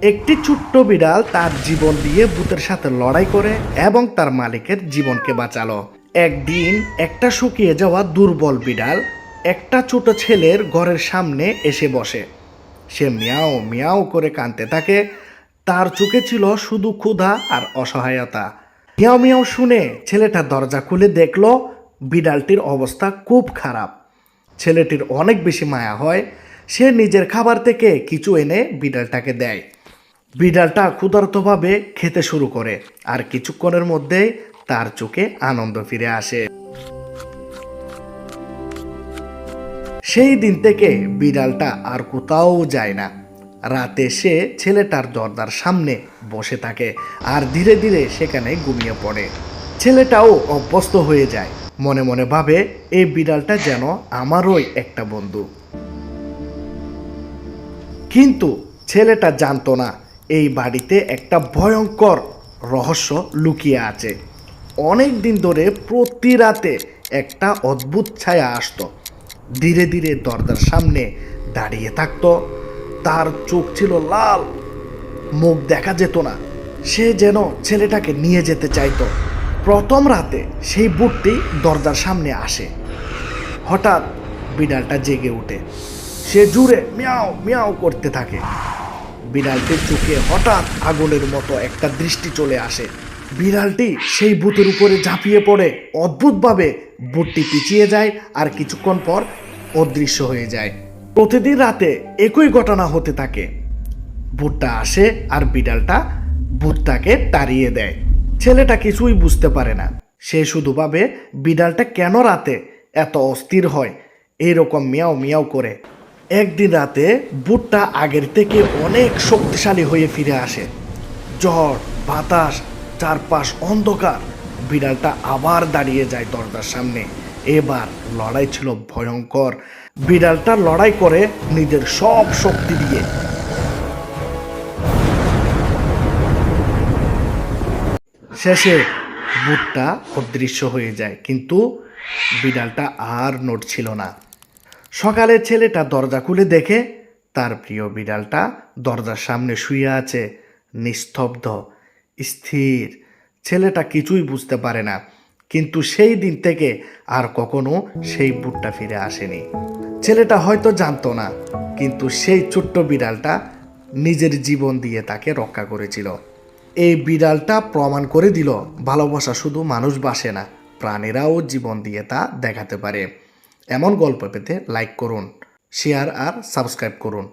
একটি ছোট্ট বিড়াল তার জীবন দিয়ে ভূতের সাথে লড়াই করে এবং তার মালিকের জীবনকে বাঁচালো। একদিন একটা শুকিয়ে যাওয়া দুর্বল বিড়াল একটা ছোট ছেলের ঘরের সামনে এসে বসে। সে মিয়াও মিয়াও করে কাঁদতে থাকে। তার চোখে ছিল শুধু ক্ষুধা আর অসহায়তা। মিয়াও মিয়াও শুনে ছেলেটা দরজা খুলে দেখলো বিড়ালটির অবস্থা খুব খারাপ। ছেলেটির অনেক বেশি মায়া হয়। সে নিজের খাবার থেকে কিছু এনে বিড়ালটাকে দেয়। বিড়ালটা ক্ষুধার্তভাবে খেতে শুরু করে আর কিছুক্ষণের মধ্যেই তার চোখে আনন্দ ফিরে আসে। সেই দিন থেকে বিড়ালটা আর কোথাও যায় না। রাতে সে ছেলেটার দরজার সামনে বসে থাকে আর ধীরে ধীরে সেখানে ঘুমিয়ে পড়ে। ছেলেটাও অভ্যস্ত হয়ে যায়, মনে মনে ভাবে এই বিড়ালটা যেন আমারই একটা বন্ধু। কিন্তু ছেলেটা জানতো না এই বাড়িতে একটা ভয়ঙ্কর রহস্য লুকিয়ে আছে। অনেক দিন ধরে প্রতি রাতে একটা অদ্ভুত ছায়া আসতো, ধীরে ধীরে দরজার সামনে দাঁড়িয়ে থাকতো। তার চোখ ছিল লাল, মুখ দেখা যেত না। সে যেন ছেলেটাকে নিয়ে যেতে চাইতো। প্রথম রাতে সেই ভূতটি দরজার সামনে আসে। হঠাৎ বিড়ালটা জেগে ওঠে। সে জুড়ে মিয়াও মিয়াও করতে থাকে। বিড়ালটির চোখে হঠাৎ আগুনের মতো একটা দৃষ্টি চলে আসে। বিড়ালটি সেই ভূতের উপরে ঝাঁপিয়ে পড়ে। অদ্ভুতভাবে ভূতটি পিছিয়ে যায় আর কিছুক্ষণ পর অদৃশ্য হয়ে যায়। প্রতিদিন রাতে একই ঘটনা হতে থাকে। ভূতটা আসে আর বিড়ালটা ভূতটাকে তাড়িয়ে দেয়। ছেলেটা কিছুই বুঝতে পারে না। সে শুধু ভাবে বিড়ালটা কেন রাতে এত অস্থির হয়, এইরকম মিয়াও মিয়াও করে। একদিন রাতে ভূতটা আগের থেকে অনেক শক্তিশালী হয়ে ফিরে আসে। ঝড় বাতাস, চারপাশ অন্ধকার। বিড়ালটা আবার দাঁড়িয়ে যায় দরজার সামনে। এবার লড়াই ছিল ভয়ঙ্কর। বিড়ালটা লড়াই করে নিজের সব শক্তি দিয়ে। শেষে ভূতটা অদৃশ্য হয়ে যায়, কিন্তু বিড়ালটা আর নড়ছিল না। সকালে ছেলেটা দরজা খুলে দেখে তার প্রিয় বিড়ালটা দরজার সামনে শুয়ে আছে, নিস্তব্ধ, স্থির। ছেলেটা কিছুই বুঝতে পারে না, কিন্তু সেই দিন থেকে আর কখনো সেই ভূতটা ফিরে আসেনি। ছেলেটা হয়তো জানতো না, কিন্তু সেই ছোট্ট বিড়ালটা নিজের জীবন দিয়ে তাকে রক্ষা করেছিল। এই বিড়ালটা প্রমাণ করে দিল ভালোবাসা শুধু মানুষ বাসে না, প্রাণীরাও জীবন দিয়ে তা দেখাতে পারে। এমন গল্প পেতে লাইক করুন, শেয়ার আর সাবস্ক্রাইব করুন।